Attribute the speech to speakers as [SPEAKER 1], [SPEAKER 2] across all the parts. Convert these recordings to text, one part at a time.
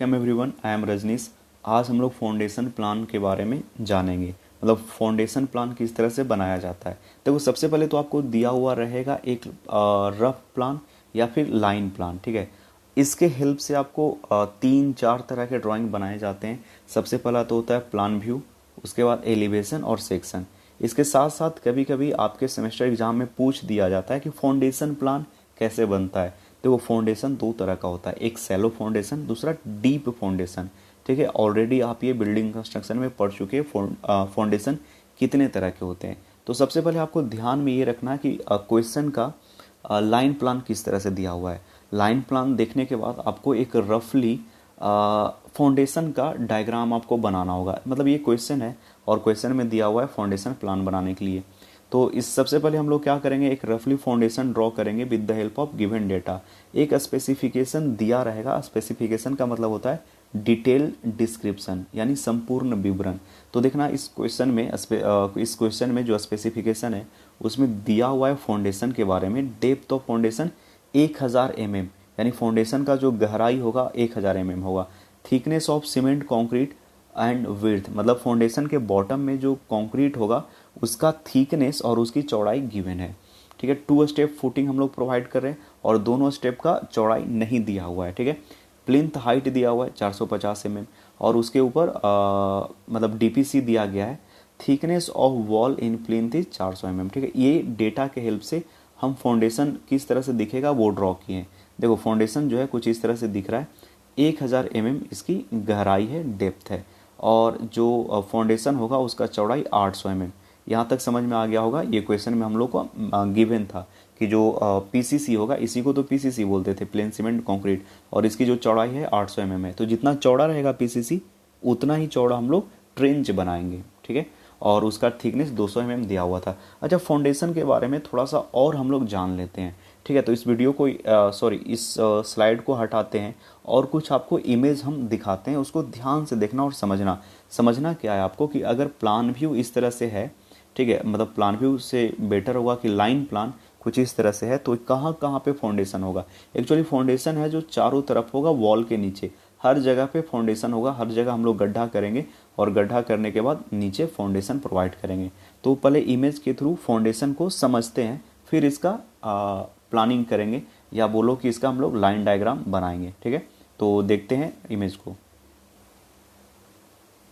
[SPEAKER 1] Welcome everyone, I am Rajneesh. आज हम लोग फाउंडेशन प्लान के बारे में जानेंगे। मतलब फाउंडेशन प्लान किस तरह से बनाया जाता है। देखो, सबसे पहले तो आपको दिया हुआ रहेगा एक रफ प्लान या फिर लाइन प्लान। ठीक है, इसके हेल्प से आपको 3-4 तरह के ड्राइंग बनाए जाते हैं। सबसे पहला तो होता है प्लान व्यू, उसके बाद एलिवेशन और सेक्शन। इसके साथ साथ कभी कभी आपके सेमेस्टर एग्जाम में पूछ दिया जाता है कि फाउंडेशन प्लान कैसे बनता है। देखो, फाउंडेशन दो तरह का होता है, एक सैलो फाउंडेशन, दूसरा डीप फाउंडेशन। ठीक है, ऑलरेडी आप ये बिल्डिंग कंस्ट्रक्शन में पढ़ चुके हैं फाउंडेशन कितने तरह के होते हैं। तो सबसे पहले आपको ध्यान में ये रखना है कि क्वेश्चन का लाइन प्लान किस तरह से दिया हुआ है। लाइन प्लान देखने के बाद आपको एक रफली फाउंडेशन का डायग्राम आपको बनाना होगा। मतलब ये क्वेश्चन है और क्वेश्चन में दिया हुआ है फाउंडेशन प्लान बनाने के लिए। तो इस सबसे पहले हम लोग क्या करेंगे, एक रफली फाउंडेशन ड्रॉ करेंगे with the help of given data. एक स्पेसिफिकेशन दिया रहेगा। स्पेसिफिकेशन का मतलब होता है डिटेल डिस्क्रिप्शन, यानी संपूर्ण विवरण। तो देखना, इस क्वेश्चन में जो स्पेसिफिकेशन है उसमें दिया हुआ है फाउंडेशन के बारे में। डेप्थ ऑफ फाउंडेशन 1000 mm, यानी फाउंडेशन का जो गहराई होगा 1000 mm होगा। Thickness of cement concrete and width, मतलब फाउंडेशन के बॉटम में जो कंक्रीट होगा उसका थिकनेस और उसकी चौड़ाई गिवन है। ठीक है, 2 स्टेप फुटिंग हम लोग प्रोवाइड कर रहे हैं और दोनों स्टेप का चौड़ाई नहीं दिया हुआ है। ठीक है, प्लिंथ हाइट दिया हुआ है 450 mm और उसके ऊपर मतलब डीपीसी दिया गया है। Thickness of wall in plinth is 400 mm। ठीक है, ये डेटा के हेल्प से हम फाउंडेशन किस तरह से दिखेगा वो ड्रॉ किए हैं। देखो, फाउंडेशन जो है कुछ इस तरह से दिख रहा है। 1000 mm इसकी गहराई है, डेप्थ है, और जो फाउंडेशन होगा उसका चौड़ाई 800 mm। यहाँ तक समझ में आ गया होगा। ये क्वेश्चन में हम लोग को गिवन था कि जो पीसीसी होगा, इसी को तो पीसीसी बोलते थे, प्लेन सीमेंट कंक्रीट, और इसकी जो चौड़ाई है 800 mm है। तो जितना चौड़ा रहेगा पीसीसी उतना ही चौड़ा हम लोग ट्रेंच बनाएंगे। ठीक है, और उसका थिकनेस 200 mm दिया हुआ था। अच्छा, फाउंडेशन के बारे में थोड़ा सा और हम लोग जान लेते हैं। ठीक है, तो इस वीडियो को इस स्लाइड को हटाते हैं और कुछ आपको इमेज हम दिखाते हैं, उसको ध्यान से देखना और समझना क्या है आपको कि अगर प्लान व्यू इस तरह से है, ठीक है, मतलब प्लान व्यू से बेटर होगा कि लाइन प्लान कुछ इस तरह से है, तो कहाँ कहाँ पे फाउंडेशन होगा। एक्चुअली फाउंडेशन है जो चारों तरफ होगा, वॉल के नीचे हर जगह पे फाउंडेशन होगा। हर जगह हम लोग गड्ढा करेंगे और गड्ढा करने के बाद नीचे फाउंडेशन प्रोवाइड करेंगे। तो पहले इमेज के थ्रू फाउंडेशन को समझते हैं, फिर इसका प्लानिंग करेंगे, या बोलो कि इसका हम लोग लाइन डायग्राम बनाएंगे। ठीक है, तो देखते हैं इमेज को।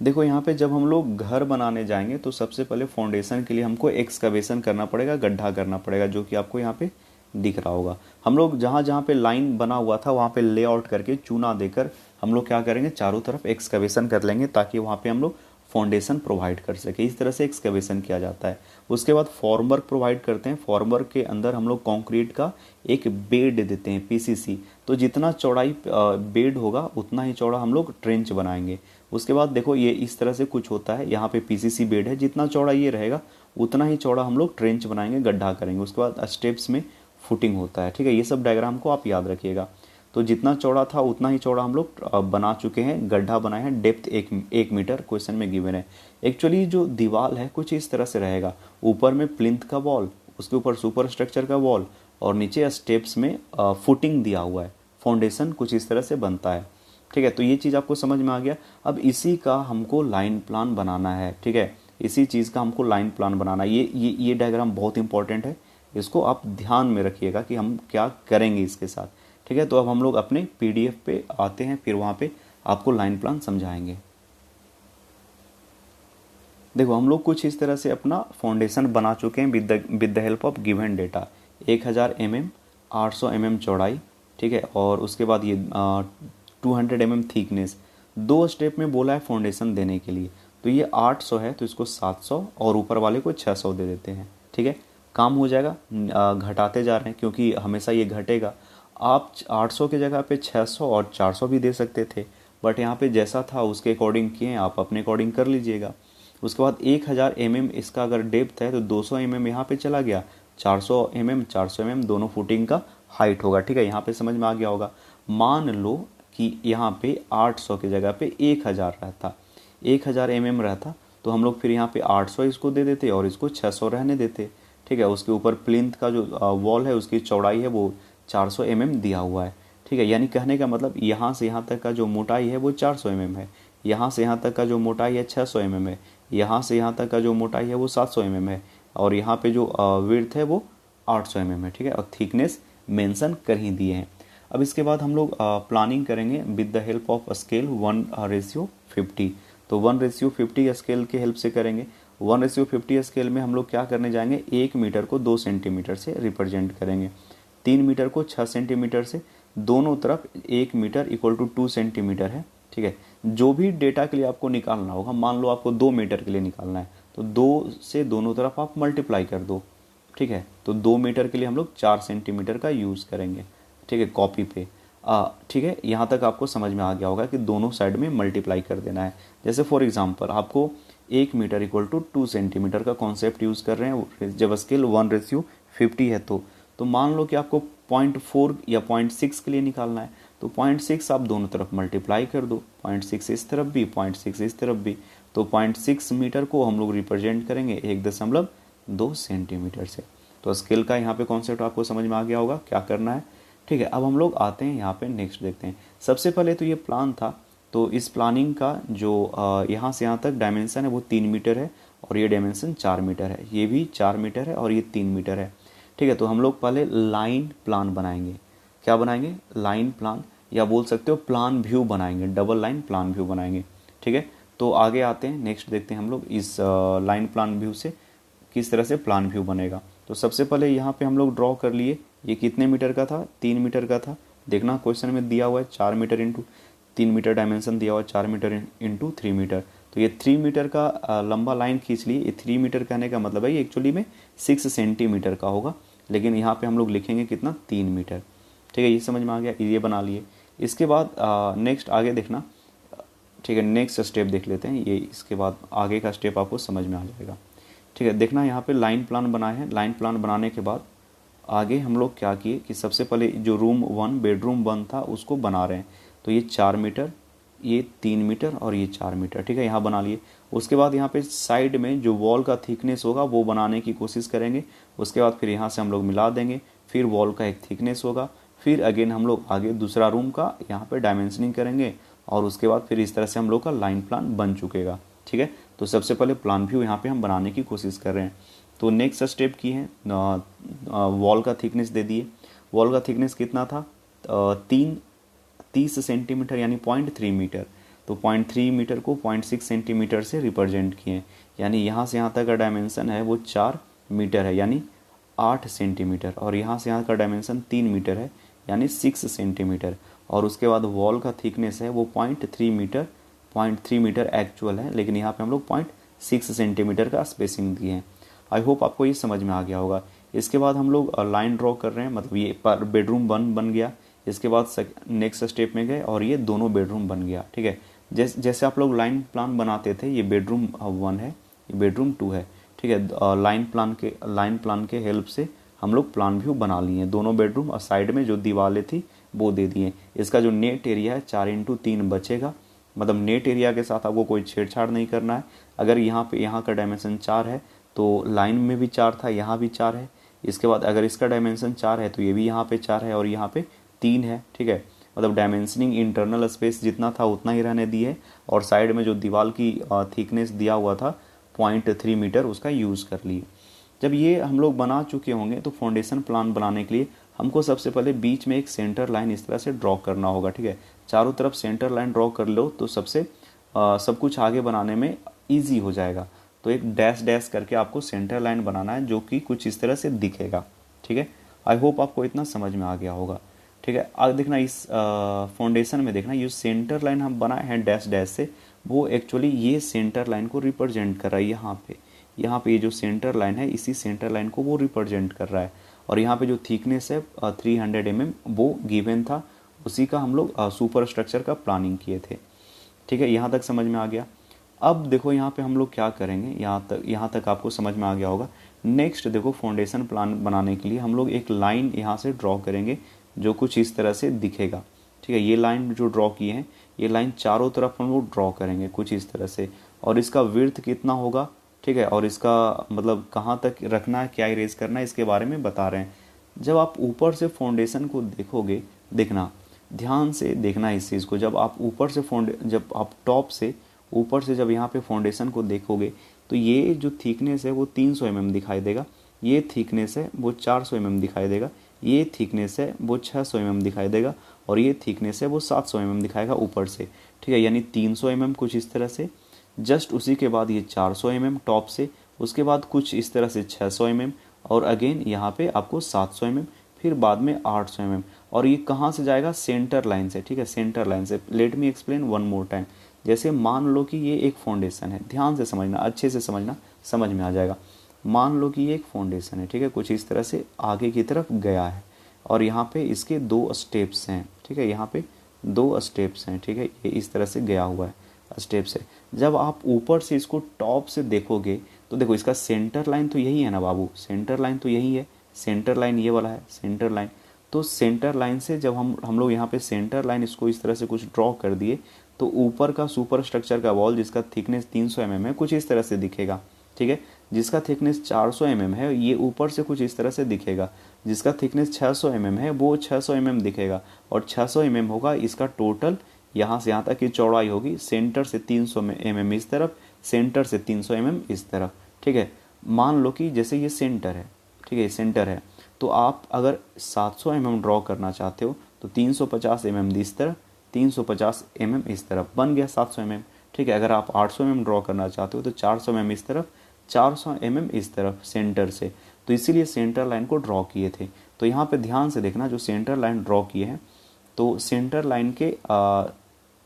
[SPEAKER 1] देखो, यहाँ पे जब हम लोग घर बनाने जाएंगे तो सबसे पहले फाउंडेशन के लिए हमको एक्सकवेशन करना पड़ेगा, गड्ढा करना पड़ेगा, जो कि आपको यहाँ पे दिख रहा होगा। हम लोग जहाँ जहाँ पे लाइन बना हुआ था वहाँ पे लेआउट करके चूना देकर हम लोग क्या करेंगे, चारों तरफ एक्सकवेशन कर लेंगे ताकि वहाँ पे हम लोग फाउंडेशन प्रोवाइड कर सके। इस तरह से एक्सकवेशन किया जाता है। उसके बाद फॉर्मवर्क प्रोवाइड करते हैं। फॉर्मवर्क के अंदर हम लोग कंक्रीट का एक बेड देते हैं, पीसीसी। तो जितना चौड़ाई बेड होगा उतना ही चौड़ा हम लोग ट्रेंच बनाएंगे। उसके बाद देखो, ये इस तरह से कुछ होता है। यहाँ पे पीसीसी बेड है, जितना चौड़ा ये रहेगा उतना ही चौड़ा हम लोग ट्रेंच बनाएंगे, गड्ढा करेंगे। उसके बाद स्टेप्स में फुटिंग होता है। ठीक है, ये सब डायग्राम को आप याद रखिएगा। तो जितना चौड़ा था उतना ही चौड़ा हम लोग बना चुके हैं, गड्ढा बनाए हैं। डेप्थ 1 मीटर क्वेश्चन में गिवन है। एक्चुअली जो दीवार है कुछ इस तरह से रहेगा। ऊपर में प्लिंथ का वॉल, उसके ऊपर सुपर स्ट्रक्चर का वॉल, और नीचे स्टेप्स में फुटिंग दिया हुआ है। फाउंडेशन कुछ इस तरह से बनता है। ठीक है, तो ये चीज़ आपको समझ में आ गया। अब इसी का हमको लाइन प्लान बनाना है। ठीक है, इसी चीज़ का हमको लाइन प्लान बनाना है। ये डायग्राम बहुत इंपॉर्टेंट है, इसको आप ध्यान में रखिएगा कि हम क्या करेंगे इसके साथ। ठीक है, तो अब हम लोग अपने पीडीएफ पे आते हैं, फिर वहाँ पे आपको लाइन प्लान समझाएंगे। देखो, हम लोग कुछ इस तरह से अपना फाउंडेशन बना चुके हैं with the help of given data. 1000 mm, 800 mm चौड़ाई। ठीक है, और उसके बाद ये 200 mm थिकनेस। 2 स्टेप में बोला है फाउंडेशन देने के लिए। तो ये 800 है तो इसको 700 और ऊपर वाले को 600 दे देते हैं। ठीक है, काम हो जाएगा। घटाते जा रहे हैं क्योंकि हमेशा ये घटेगा। आप 800 की जगह पे 600 और 400 भी दे सकते थे, बट यहाँ पे जैसा था उसके अकॉर्डिंग किए, आप अपने अकॉर्डिंग कर लीजिएगा। उसके बाद 1000 mm इसका अगर डेप्थ है तो 200 mm यहाँ पे चला गया, 400 mm 400 mm दोनों फुटिंग का हाइट होगा। ठीक है, यहाँ पे समझ में आ गया होगा। मान लो कि यहाँ पे 800 की जगह पे 1000 रहता, 1000 mm रहता, तो हम लोग फिर यहाँ पे 800 इसको दे देते और इसको 600 रहने देते। ठीक है, उसके ऊपर प्लिंथ का जो वॉल है उसकी चौड़ाई है वो 400 mm दिया हुआ है। ठीक है, यानी कहने का मतलब यहाँ से यहाँ तक का जो मोटाई है वो 400 mm है, यहाँ से यहाँ तक का जो मोटाई है 600 mm है, यहाँ से यहाँ तक का जो मोटाई है वो 700 mm है, और यहाँ पे जो विड्थ है वो 800 mm है। ठीक है, और थिकनेस मेंशन कर ही दिए हैं। अब इसके बाद हम लोग प्लानिंग करेंगे with the help of scale 1:50। तो 1:50 स्केल के हेल्प से करेंगे। 1:50 स्केल में हम लोग क्या करने जाएंगे, 1 मीटर को 2 सेंटीमीटर से रिप्रेजेंट करेंगे, 3 मीटर को 6 सेंटीमीटर से, दोनों तरफ 1 मीटर इक्वल टू 2 सेंटीमीटर है। ठीक है, जो भी डेटा के लिए आपको निकालना होगा, मान लो आपको 2 मीटर के लिए निकालना है तो 2 से दोनों तरफ आप मल्टीप्लाई कर दो। ठीक है, तो 2 मीटर के लिए हम लोग 4 सेंटीमीटर का यूज़ करेंगे। ठीक है, कॉपी पे ठीक है, यहाँ तक आपको समझ में आ गया होगा कि दोनों साइड में मल्टीप्लाई कर देना है। जैसे फॉर एग्जांपल आपको 1 मीटर इक्वल टू 2 सेंटीमीटर का कॉन्सेप्ट यूज़ कर रहे हैं जब स्केल 1:50 है तो मान लो कि आपको 0.4 या 0.6 के लिए निकालना है, तो 0.6 आप दोनों तरफ मल्टीप्लाई कर दो, 0.6 इस तरफ भी, 0.6 इस तरफ भी, तो 0.6 मीटर को हम लोग रिप्रेजेंट करेंगे 1.2 सेंटीमीटर से। तो स्केल का यहाँ पे कॉन्सेप्ट आपको समझ में आ गया होगा क्या करना है। ठीक है, अब हम लोग आते हैं यहाँ पे नेक्स्ट देखते हैं। सबसे पहले तो ये प्लान था, तो इस प्लानिंग का जो यहाँ से यहाँ तक डायमेंशन है वो 3 मीटर है, और ये डायमेंशन 4 मीटर है, ये भी 4 मीटर है, और ये 3 मीटर है। ठीक है, तो हम लोग पहले लाइन प्लान बनाएंगे। क्या बनाएंगे, लाइन प्लान, या बोल सकते हो प्लान व्यू बनाएंगे, डबल लाइन प्लान व्यू बनाएंगे। ठीक है, तो आगे आते हैं, नेक्स्ट देखते हैं हम लोग इस लाइन प्लान व्यू से किस तरह से प्लान व्यू बनेगा। तो सबसे पहले यहाँ पे हम लोग ड्रॉ कर लिए, ये कितने मीटर का था, 3 मीटर का था। देखना क्वेश्चन में दिया हुआ है 4 मीटर इंटू 3 मीटर, डायमेंशन दिया हुआ है 4 मीटर इंटू 3 मीटर। तो ये 3 मीटर का लंबा लाइन खींच लिए। ये 3 मीटर कहने का मतलब है ये एक्चुअली में 6 सेंटीमीटर का होगा, लेकिन यहाँ पे हम लोग लिखेंगे कितना, 3 मीटर। ठीक है, ये समझ में आ गया, ये बना लिए। इसके बाद नेक्स्ट आगे देखना। ठीक है, नेक्स्ट स्टेप देख लेते हैं, ये इसके बाद आगे का स्टेप आपको समझ में आ जाएगा। ठीक है, देखना यहाँ पे लाइन प्लान बनाए हैं। लाइन प्लान बनाने के बाद आगे हम लोग क्या किए कि सबसे पहले जो रूम 1 बेडरूम 1 था उसको बना रहे हैं। तो ये 4 मीटर, ये 3 मीटर और ये 4 मीटर। ठीक है, यहाँ बना लिए। उसके बाद यहाँ पे साइड में जो वॉल का थिकनेस होगा वो बनाने की कोशिश करेंगे। उसके बाद फिर यहाँ से हम लोग मिला देंगे, फिर वॉल का एक थिकनेस होगा, फिर अगेन हम लोग आगे दूसरा रूम का यहाँ पे डायमेंशनिंग करेंगे, और उसके बाद फिर इस तरह से हम लोग का लाइन प्लान बन चुकेगा। ठीक है, तो सबसे पहले प्लान व्यू यहाँ पे हम बनाने की कोशिश कर रहे हैं। तो नेक्स्ट स्टेप की है, वॉल का थिकनेस दे दिए। वॉल का थिकनेस कितना था, 30 सेंटीमीटर यानी 0.3 मीटर। तो 0.3 मीटर को 0.6 सेंटीमीटर से रिप्रेजेंट किए, यानी यहाँ से यहाँ तक का डायमेंशन है वो 4 मीटर है यानी 8 सेंटीमीटर, और यहाँ से यहाँ का डायमेंशन 3 मीटर है यानी 6 सेंटीमीटर। और उसके बाद वॉल का थिकनेस है वो 0.3 मीटर, 0.3 मीटर एक्चुअल है, लेकिन यहाँ पे हम लोग 0.6 सेंटीमीटर का स्पेसिंग दिए हैं। आई होप आपको ये समझ में आ गया होगा। इसके बाद हम लोग लाइन ड्रॉ कर रहे हैं, मतलब ये पर बेडरूम बन गया। इसके बाद नेक्स्ट स्टेप में गए और ये दोनों बेडरूम बन गया। ठीक है, जैसे आप लोग लाइन प्लान बनाते थे, ये बेडरूम 1 है, ये बेडरूम 2 है। ठीक है, लाइन प्लान के हेल्प से हम लोग प्लान व्यू बना लिए, दोनों बेडरूम, और साइड में जो दीवारें थी वो दे दिए। इसका जो नेट एरिया है 4x3 बचेगा, मतलब नेट एरिया के साथ आपको कोई छेड़छाड़ नहीं करना है। अगर यहाँ का डायमेंशन 4 है तो लाइन में भी 4 था, यहाँ भी 4 है। इसके बाद अगर इसका डायमेंशन 4 है तो ये भी यहाँ पे 4 है और यहाँ पे 3 है। ठीक है, मतलब डायमेंशनिंग इंटरनल स्पेस जितना था उतना ही रहने दिए, और साइड में जो दीवार की थिकनेस दिया हुआ था 0.3 मीटर उसका यूज़ कर लिए। जब ये हम लोग बना चुके होंगे तो फाउंडेशन प्लान बनाने के लिए हमको सबसे पहले बीच में एक सेंटर लाइन इस तरह से ड्रॉ करना होगा। ठीक है, चारों तरफ सेंटर लाइन ड्रॉ कर लो तो सब कुछ आगे बनाने में ईजी हो जाएगा। तो एक डैश डैश करके आपको सेंटर लाइन बनाना है जो कि कुछ इस तरह से दिखेगा। ठीक है, आई होप आपको इतना समझ में आ गया होगा। ठीक है, आगे देखना इस फाउंडेशन में देखना, ये सेंटर लाइन हम बनाए हैं डैश डैश से, वो एक्चुअली ये सेंटर लाइन को रिप्रेजेंट कर रहा है। यहाँ पे ये जो सेंटर लाइन है इसी सेंटर लाइन को वो रिप्रेजेंट कर रहा है। और यहाँ पे जो थिकनेस है 300 mm वो गिवन था, उसी का हम लोग सुपर स्ट्रक्चर का प्लानिंग किए थे। ठीक है, यहाँ तक समझ में आ गया। अब देखो यहाँ पे हम लोग क्या करेंगे, यहाँ तक आपको समझ में आ गया होगा। नेक्स्ट देखो, फाउंडेशन प्लान बनाने के लिए हम लोग एक लाइन यहाँ से ड्रॉ करेंगे जो कुछ इस तरह से दिखेगा। ठीक है, ये लाइन जो ड्रॉ किए हैं ये लाइन चारों तरफ हम लोग ड्रॉ करेंगे कुछ इस तरह से, और इसका विड्थ कितना होगा। ठीक है, और इसका मतलब कहाँ तक रखना है, क्या इरेज करना है, इसके बारे में बता रहे हैं। जब आप ऊपर से फाउंडेशन को देखोगे, देखना ध्यान से देखना इस चीज़ को। जब आप ऊपर से जब आप टॉप से ऊपर से जब यहाँ पे फाउंडेशन को देखोगे तो ये जो थिकनेस है वो 300 mm दिखाई देगा, ये थिकनेस है वो 400 mm दिखाई देगा, ये थिकनेस है वो 600 mm दिखाई देगा, और ये थिकनेस है वो 700 mm दिखाएगा ऊपर से। ठीक है, यानी 300 mm कुछ इस तरह से, जस्ट उसी के बाद ये 400 mm टॉप से, उसके बाद कुछ इस तरह से 600 mm, और अगेन यहाँ पे आपको 700 mm, फिर बाद में 800 mm। और ये कहाँ से जाएगा? सेंटर लाइन से। ठीक है, सेंटर लाइन से। Let me explain one more time. जैसे मान लो कि ये एक फाउंडेशन है, ध्यान से समझना, अच्छे से समझना, समझ में आ जाएगा। मान लो कि ये एक फाउंडेशन है, ठीक है, कुछ इस तरह से आगे की तरफ गया है, और यहाँ पे इसके 2 स्टेप्स हैं। ठीक है, यहाँ पे 2 स्टेप्स हैं। ठीक है, ये इस तरह से गया हुआ है स्टेप्स है। जब आप ऊपर से इसको टॉप से देखोगे तो देखो इसका सेंटर लाइन तो यही है ना बाबू, सेंटर लाइन तो यही है, सेंटर लाइन ये वाला है सेंटर लाइन। तो सेंटर लाइन से जब हम लोग यहाँ पे सेंटर लाइन इसको इस तरह से कुछ ड्रॉ कर दिए तो ऊपर का सुपर स्ट्रक्चर का वॉल जिसका थिकनेस 300 mm है कुछ इस तरह से दिखेगा। ठीक है, जिसका थिकनेस 400 mm है ये ऊपर से कुछ इस तरह से दिखेगा, जिसका थिकनेस 600 mm है वो 600 mm दिखेगा, और 600 mm होगा इसका टोटल, यहाँ से यहाँ तक की चौड़ाई होगी, सेंटर से 300 mm इस तरफ, सेंटर से 300 mm इस तरफ। ठीक है, मान लो कि जैसे ये सेंटर है, ठीक है, सेंटर है, तो आप अगर 700 mm ड्रॉ करना चाहते हो तो 350 mm इस तरफ, 350 mm इस तरफ, बन गया 700 mm। ठीक है, अगर आप 800 mm ड्रॉ करना चाहते हो तो 400 mm इस तरफ, 400 mm इस तरफ सेंटर से। तो इसीलिए सेंटर लाइन को ड्रॉ किए थे। तो यहाँ पे ध्यान से देखना, जो सेंटर लाइन ड्रॉ किए हैं तो सेंटर लाइन के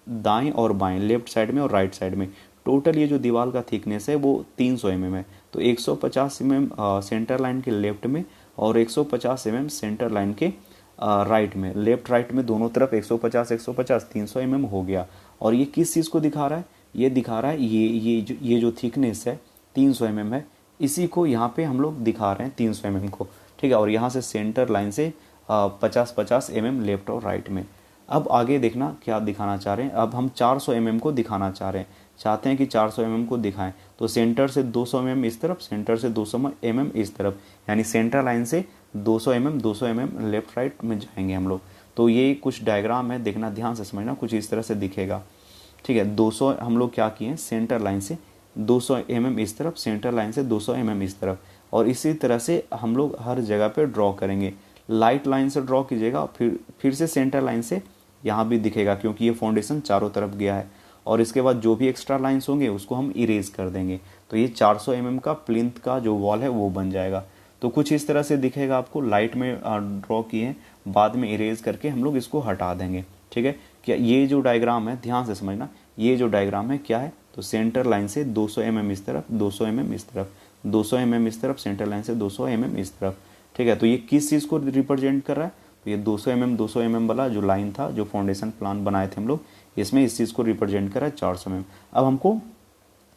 [SPEAKER 1] दाएं और बाएं, लेफ्ट साइड में और राइट साइड में टोटल ये जो दीवार का थिकनेस है वो 300 mm है। तो 150 mm सेंटर लाइन के लेफ्ट में और 150 mm सेंटर लाइन के राइट में, लेफ्ट राइट में दोनों तरफ 150 150 300 mm हो गया। और ये किस चीज़ को दिखा रहा है? ये दिखा रहा है ये जो थिकनेस है 300 mm है, इसी को यहाँ पे हम लोग दिखा रहे हैं 300 mm को। ठीक है, और यहाँ से सेंटर लाइन से 50-50 mm लेफ्ट और राइट में। अब आगे देखना क्या दिखाना चाह रहे हैं। अब हम 400 mm को दिखाना चाह रहे हैं, चाहते हैं कि 400 mm को दिखाएं। तो सेंटर से 200 mm इस तरफ, सेंटर से 200 mm इस तरफ, यानी सेंटर लाइन से 200 mm लेफ्ट राइट में जाएंगे हम लोग। तो ये कुछ डायग्राम है, देखना ध्यान से समझना, कुछ इस तरह से दिखेगा। ठीक है, 200 हम लोग क्या किए, सेंटर लाइन से 200 mm इस तरफ, सेंटर लाइन से 200 mm इस तरफ, और इसी तरह से हम लोग हर जगह पे ड्रॉ करेंगे। लाइट लाइन से ड्रॉ कीजिएगा, फिर से सेंटर लाइन से यहाँ भी दिखेगा क्योंकि ये फाउंडेशन चारों तरफ गया है, और इसके बाद जो भी एक्स्ट्रा लाइंस होंगे उसको हम इरेज कर देंगे। तो ये 400 mm का प्लिंथ का जो वॉल है वो बन जाएगा। तो कुछ इस तरह से दिखेगा आपको, लाइट में ड्रॉ किए हैं, बाद में इरेज करके हम लोग इसको हटा देंगे। ठीक है, क्या ये जो डायग्राम है ध्यान से समझना, ये जो डायग्राम है क्या है, तो सेंटर लाइन से 200 mm इस तरफ, 200 mm इस तरफ, 200 mm इस तरफ, सेंटर लाइन से 200 mm इस तरफ। ठीक है, तो ये किस चीज़ को रिप्रेजेंट कर रहा है? तो ये 200 mm वाला जो लाइन था, जो फाउंडेशन प्लान बनाए थे हम लोग, इसमें इस चीज़ को रिप्रेजेंट कर रहा है 400 mm। अब हमको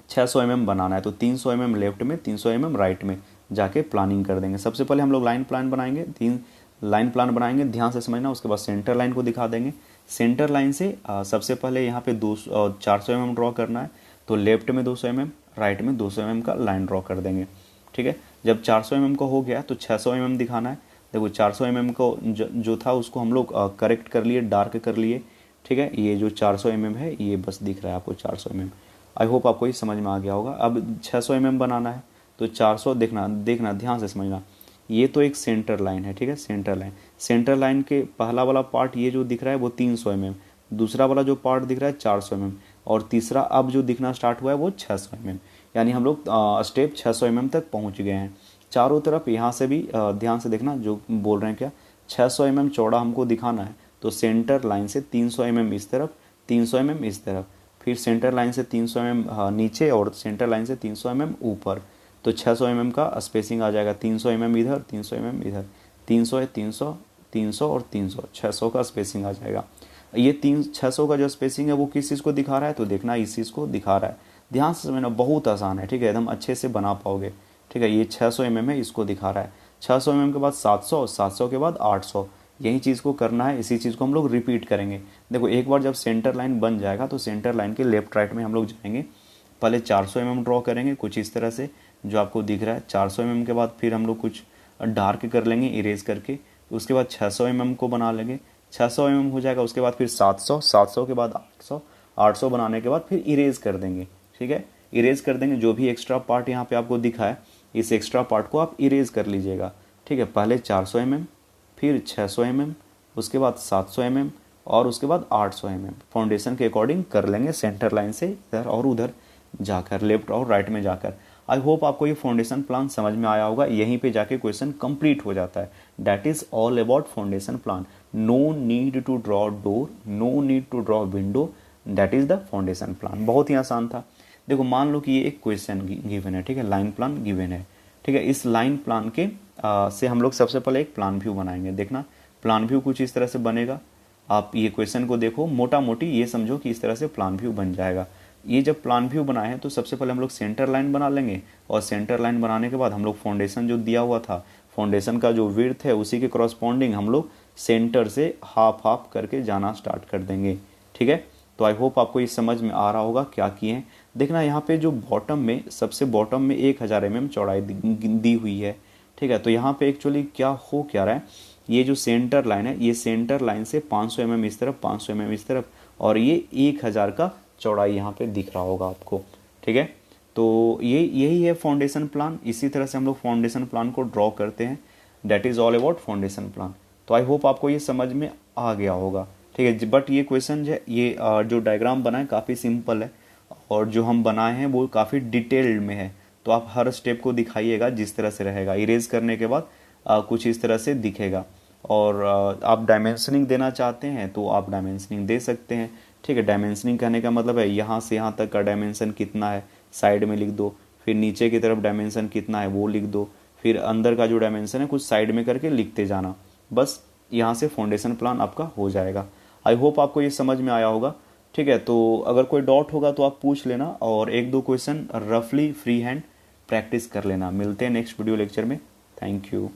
[SPEAKER 1] 600 mm बनाना है, तो 300 mm लेफ्ट में, 300 mm राइट में जाके प्लानिंग कर देंगे। सबसे पहले हम लोग लाइन प्लान बनाएंगे, 3 लाइन प्लान बनाएंगे, ध्यान से समझना। उसके बाद सेंटर लाइन को दिखा देंगे। सेंटर लाइन से सबसे पहले यहाँ पे 400 mm ड्रॉ करना है, तो लेफ्ट में 200 mm, राइट में 200 mm का लाइन ड्रॉ कर देंगे। ठीक है, जब 400 mm का हो गया तो 600 mm दिखाना है। देखो 400 mm को जो था उसको हम लोग करेक्ट कर लिए, डार्क कर लिए। ठीक है, ये जो 400 mm है ये बस दिख रहा है आपको 400 mm। आई होप आपको ये समझ में आ गया होगा। अब 600 mm बनाना है, तो 400 देखना ध्यान से समझना। ये तो एक सेंटर लाइन है, ठीक है, सेंटर लाइन के पहला वाला पार्ट ये जो दिख रहा है वो 300 mm, दूसरा वाला जो पार्ट दिख रहा है 400 mm, और तीसरा अब जो दिखना स्टार्ट हुआ है वो 600 mm। यानी हम लोग स्टेप 600 mm तक पहुंच गए हैं। चारों तरफ यहाँ से भी ध्यान से देखना जो बोल रहे हैं क्या, 600 mm चौड़ा हमको दिखाना है, तो सेंटर लाइन से 300 mm इस तरफ, 300 mm इस तरफ, फिर सेंटर लाइन से 300 mm नीचे और सेंटर लाइन से 300 mm ऊपर। तो 600 mm का स्पेसिंग आ जाएगा, 300 mm इधर, 300 mm इधर, 300 है, 300 300 और 300, 600 का स्पेसिंग आ जाएगा। ये 600 का जो स्पेसिंग है वो किस चीज़ को दिखा रहा है, तो देखना इस चीज़ को दिखा रहा है। ध्यान से समझना, बहुत आसान है। ठीक है, एकदम अच्छे से बना पाओगे। ठीक है, ये 600 mm है, इसको दिखा रहा है। 600 mm के बाद 700, 700 के बाद 800, यही चीज़ को करना है। इसी चीज़ को हम लोग रिपीट करेंगे। देखो एक बार जब सेंटर लाइन बन जाएगा तो सेंटर लाइन के लेफ्ट राइट में हम लोग जाएंगे, पहले 400 mm ड्रॉ करेंगे कुछ इस तरह से जो आपको दिख रहा है। 400 mm के बाद फिर हम लोग कुछ डार्क कर लेंगे इरेज करके, उसके बाद 600 mm को बना लेंगे। 600 mm हो जाएगा, उसके बाद फिर 700, 700 के बाद 800, 800 बनाने के बाद फिर इरेज कर देंगे। ठीक है, इरेज कर देंगे, जो भी एक्स्ट्रा पार्ट यहाँ पे आपको दिखा है इस एक्स्ट्रा पार्ट को आप इरेज कर लीजिएगा। ठीक है, पहले 400 mm, फिर 600 mm, उसके बाद 700 mm और उसके बाद 800 mm फाउंडेशन के अकॉर्डिंग कर लेंगे, सेंटर लाइन से इधर और उधर जाकर, लेफ्ट और राइट में जाकर। आई होप आपको ये फाउंडेशन प्लान समझ में आया होगा। यहीं पे जाके क्वेश्चन कंप्लीट हो जाता है। That is all about foundation plan. No need to draw door, no need to draw window, that is the foundation plan. बहुत ही आसान था। देखो मान लो कि ये एक क्वेश्चन गिवन है, ठीक है, लाइन प्लान गिवन है। ठीक है, इस लाइन प्लान के से हम लोग सबसे पहले एक प्लान व्यू बनाएंगे। देखना प्लान व्यू कुछ इस तरह से बनेगा। आप ये क्वेश्चन को देखो, मोटा मोटी ये समझो कि इस तरह से प्लान व्यू बन जाएगा। ये जब प्लान व्यू बनाए हैं तो सबसे पहले हम लोग सेंटर लाइन बना लेंगे, और सेंटर लाइन बनाने के बाद हम लोग फाउंडेशन जो दिया हुआ था, फाउंडेशन का जो विड्थ है उसी के करस्पॉन्डिंग हम लोग सेंटर से हाफ हाफ करके जाना स्टार्ट कर देंगे। ठीक है, तो आई होप आपको ये समझ में आ रहा होगा क्या किए हैं। देखना यहाँ पे जो बॉटम में, सबसे बॉटम में 1000 mm चौड़ाई दी हुई है। ठीक है, तो यहाँ पे एक्चुअली क्या हो क्या रहा है, ये जो सेंटर लाइन है, ये सेंटर लाइन से 500 mm इस तरफ, 500 mm इस तरफ, और ये 1000 का चौड़ाई यहाँ पे दिख रहा होगा आपको। ठीक है, तो यही है फाउंडेशन प्लान। इसी तरह से हम लोग फाउंडेशन प्लान को ड्रॉ करते हैं। That is all about foundation plan. तो आई होप आपको ये समझ में आ गया होगा। ठीक है, बट ये क्वेश्चन जो है, ये जो डायग्राम बना है काफ़ी सिंपल है, और जो हम बनाए हैं वो काफ़ी डिटेल्ड में है। तो आप हर स्टेप को दिखाइएगा जिस तरह से रहेगा। इरेज करने के बाद कुछ इस तरह से दिखेगा। और आप डायमेंशनिंग देना चाहते हैं तो आप डायमेंशनिंग दे सकते हैं। ठीक है, डायमेंशनिंग कहने का मतलब है यहाँ से यहाँ तक का डायमेंशन कितना है साइड में लिख दो, फिर नीचे की तरफ डायमेंशन कितना है वो लिख दो, फिर अंदर का जो डायमेंशन है कुछ साइड में करके लिखते जाना। बस यहाँ से फाउंडेशन प्लान आपका हो जाएगा। आई होप आपको ये समझ में आया होगा। ठीक है, तो अगर कोई डाउट होगा तो आप पूछ लेना, और एक दो क्वेश्चन रफली फ्री हैंड प्रैक्टिस कर लेना। मिलते हैं नेक्स्ट वीडियो लेक्चर में। Thank you.